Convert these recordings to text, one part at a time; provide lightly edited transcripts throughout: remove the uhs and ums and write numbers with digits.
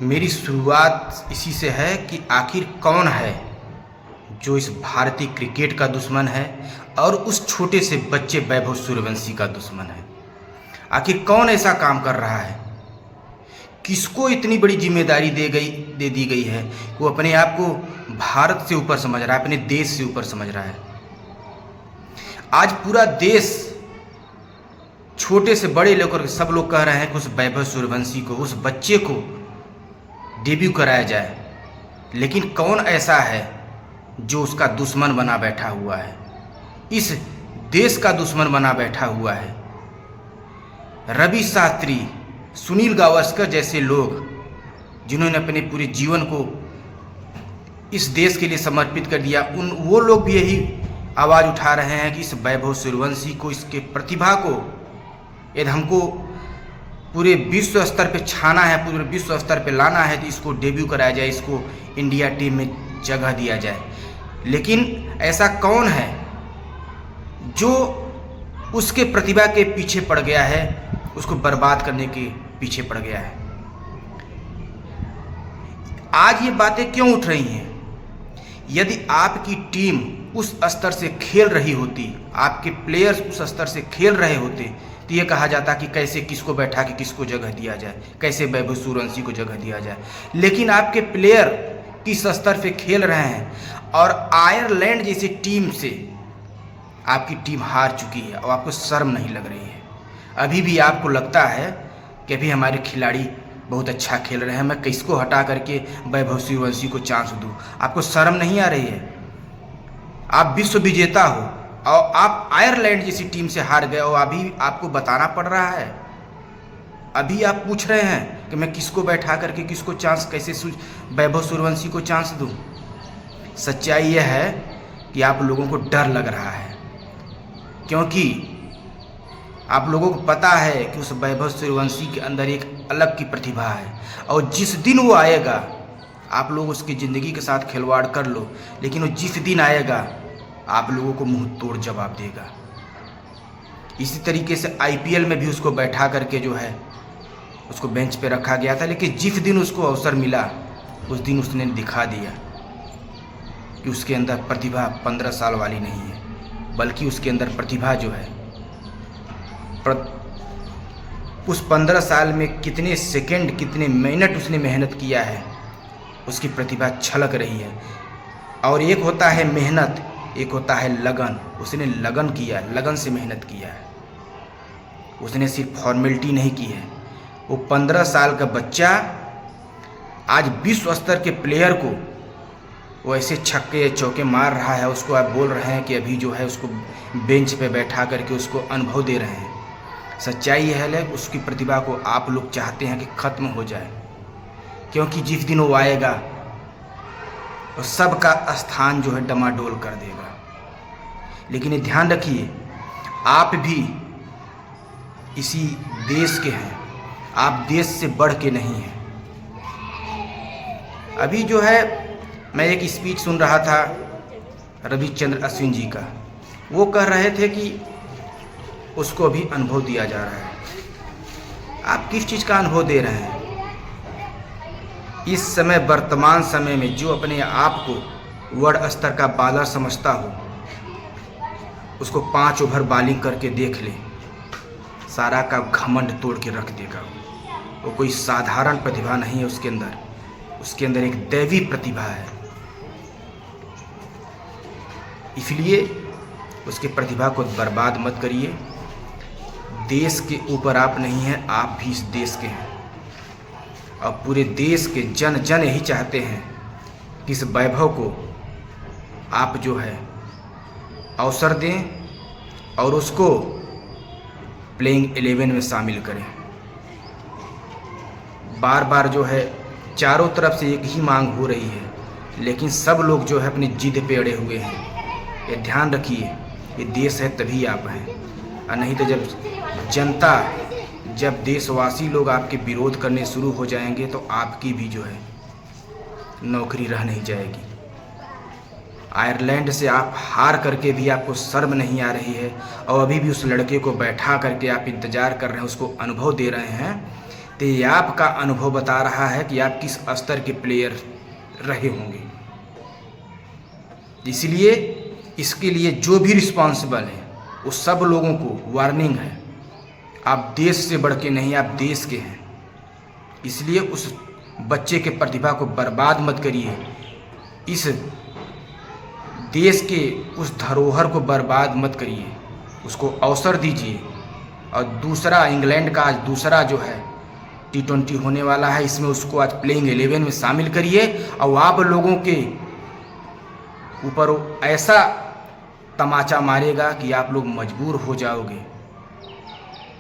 मेरी शुरुआत इसी से है कि आखिर कौन है जो इस भारतीय क्रिकेट का दुश्मन है और उस छोटे से बच्चे वैभव सूर्यवंशी का दुश्मन है। आखिर कौन ऐसा काम कर रहा है, किसको इतनी बड़ी जिम्मेदारी दे दी गई है। वो अपने आप को भारत से ऊपर समझ रहा है, अपने देश से ऊपर समझ रहा है। आज पूरा देश छोटे से बड़े लेकर सब लोग कह रहे हैं कि उस वैभव सूर्यवंशी को, उस बच्चे को डेब्यू कराया जाए, लेकिन कौन ऐसा है जो उसका दुश्मन बना बैठा हुआ है, इस देश का दुश्मन बना बैठा हुआ है। रवि शास्त्री, सुनील गावस्कर जैसे लोग जिन्होंने अपने पूरे जीवन को इस देश के लिए समर्पित कर दिया, वो लोग भी यही आवाज़ उठा रहे हैं कि इस वैभव सूर्यवंशी को, इसके प्रतिभा को यदि हमको पूरे विश्व स्तर पे छाना है, पूरे विश्व स्तर पे लाना है, तो इसको डेब्यू कराया जाए, इसको इंडिया टीम में जगह दिया जाए। लेकिन ऐसा कौन है जो उसके प्रतिभा के पीछे पड़ गया है, उसको बर्बाद करने के पीछे पड़ गया है। आज ये बातें क्यों उठ रही हैं? यदि आपकी टीम उस स्तर से खेल रही होती, आपके प्लेयर्स उस स्तर से खेल रहे होते, तो ये कहा जाता कि कैसे किसको बैठा के किसको जगह दिया जाए, कैसे वैभव सूर्यवंशी को जगह दिया जाए। लेकिन आपके प्लेयर किस स्तर पे खेल रहे हैं और आयरलैंड जैसी टीम से आपकी टीम हार चुकी है और आपको शर्म नहीं लग रही है। अभी भी आपको लगता है कि अभी हमारे खिलाड़ी बहुत अच्छा खेल रहे हैं, मैं किसको हटा करके वैभव सूर्यवंशी को चांस दूँ। आपको शर्म नहीं आ रही है? आप विश्व विजेता हो और आप आयरलैंड जैसी टीम से हार गए और अभी आपको बताना पड़ रहा है, अभी आप पूछ रहे हैं कि मैं किसको बैठा करके किसको चांस, कैसे वैभव सूर्यवंशी को चांस दूं। सच्चाई यह है कि आप लोगों को डर लग रहा है, क्योंकि आप लोगों को पता है कि उस वैभव सूर्यवंशी के अंदर एक अलग की प्रतिभा है और जिस दिन वो आएगा, आप लोग उसकी ज़िंदगी के साथ खिलवाड़ कर लो, लेकिन वो जिस दिन आएगा आप लोगों को मुंह तोड़ जवाब देगा। इसी तरीके से आईपीएल में भी उसको बैठा करके जो है उसको बेंच पे रखा गया था, लेकिन जिस दिन उसको अवसर मिला उस दिन उसने दिखा दिया कि उसके अंदर प्रतिभा 15 साल वाली नहीं है, बल्कि उसके अंदर प्रतिभा जो है उस 15 साल में कितने सेकंड, कितने मिनट उसने मेहनत किया है, उसकी प्रतिभा छलक रही है। और एक होता है मेहनत, एक होता है लगन। उसने लगन किया, लगन से मेहनत किया है, उसने सिर्फ फॉर्मेलिटी नहीं की है। वो 15 साल का बच्चा आज विश्व स्तर के प्लेयर को वो ऐसे छक्के चौके मार रहा है, उसको आप बोल रहे हैं कि अभी जो है उसको बेंच पे बैठा करके उसको अनुभव दे रहे हैं। सच्चाई यह है उसकी प्रतिभा को आप लोग चाहते हैं कि ख़त्म हो जाए, क्योंकि जिस दिन वो आएगा तो सबका स्थान जो है डमाडोल कर देगा। लेकिन ये ध्यान रखिए, आप भी इसी देश के हैं, आप देश से बढ़ के नहीं हैं। अभी जो है मैं एक स्पीच सुन रहा था रविचंद्र अश्विन जी का, वो कह रहे थे कि उसको अभी अनुभव दिया जा रहा है। आप किस चीज़ का अनुभव दे रहे हैं? इस समय वर्तमान समय में जो अपने आप को वर्ल्ड स्तर का बॉलर समझता हो, उसको 5 ओवर बॉलिंग करके देख ले, सारा का घमंड तोड़ के रख देगा। वो कोई साधारण प्रतिभा नहीं है उसके अंदर, उसके अंदर एक दैवी प्रतिभा है। इसलिए उसके प्रतिभा को बर्बाद मत करिए। देश के ऊपर आप नहीं हैं, आप भी इस देश के हैं और पूरे देश के जन जन यही चाहते हैं कि इस वैभव को आप जो है अवसर दें और उसको प्लेइंग 11 में शामिल करें। बार बार जो है चारों तरफ से एक ही मांग हो रही है, लेकिन सब लोग जो है अपनी जिद पे अड़े हुए हैं। ये ध्यान रखिए, ये देश है तभी आप हैं, और नहीं तो जब जनता, जब देशवासी लोग आपके विरोध करने शुरू हो जाएंगे तो आपकी भी जो है नौकरी रह नहीं जाएगी। आयरलैंड से आप हार करके भी आपको शर्म नहीं आ रही है और अभी भी उस लड़के को बैठा करके आप इंतज़ार कर रहे हैं, उसको अनुभव दे रहे हैं, तो ये आपका अनुभव बता रहा है कि आप किस स्तर के प्लेयर रहे होंगे। इसलिए इसके लिए जो भी रिस्पॉन्सिबल है उस सब लोगों को वार्निंग है, आप देश से बढ़ के नहीं, आप देश के हैं। इसलिए उस बच्चे के प्रतिभा को बर्बाद मत करिए, इस देश के उस धरोहर को बर्बाद मत करिए, उसको अवसर दीजिए। और दूसरा, इंग्लैंड का आज दूसरा जो है T20 होने वाला है, इसमें उसको आज प्लेइंग 11 में शामिल करिए और आप लोगों के ऊपर ऐसा तमाचा मारेगा कि आप लोग मजबूर हो जाओगे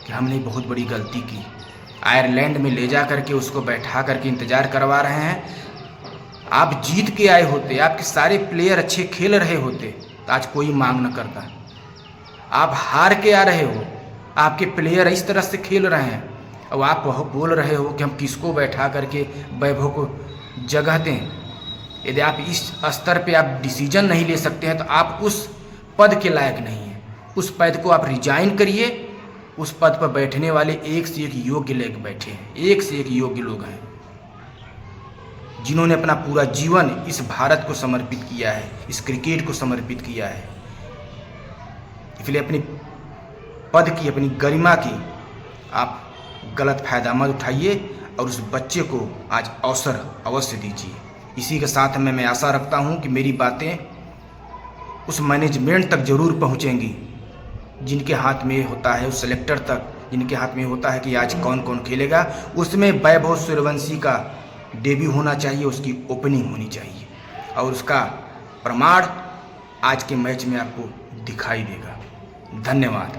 कि हमने बहुत बड़ी गलती की। आयरलैंड में ले जा करके उसको बैठा करके इंतज़ार करवा रहे हैं। आप जीत के आए होते, आपके सारे प्लेयर अच्छे खेल रहे होते तो आज कोई मांग न करता। आप हार के आ रहे हो, आपके प्लेयर इस तरह से खेल रहे हैं और आप बोल रहे हो कि हम किसको बैठा करके वैभव को जगह दें। यदि आप इस स्तर पे आप डिसीजन नहीं ले सकते हैं तो आप उस पद के लायक नहीं हैं। उस पद को आप रिजाइन करिए। उस पद पर बैठने वाले एक से एक योग्य लोग बैठे हैं, एक से एक योग्य लोग हैं जिन्होंने अपना पूरा जीवन इस भारत को समर्पित किया है, इस क्रिकेट को समर्पित किया है। इसलिए अपनी पद की, अपनी गरिमा की आप गलत फायदा मत उठाइए और उस बच्चे को आज अवसर अवश्य दीजिए। इसी के साथ में मैं आशा रखता हूं कि मेरी बातें उस मैनेजमेंट तक जरूर पहुंचेंगी जिनके हाथ में होता है, उस सेलेक्टर तक जिनके हाथ में होता है कि आज कौन कौन खेलेगा। उसमें वैभव सूर्यवंशी का डेब्यू होना चाहिए, उसकी ओपनिंग होनी चाहिए और उसका प्रमाण आज के मैच में आपको दिखाई देगा। धन्यवाद।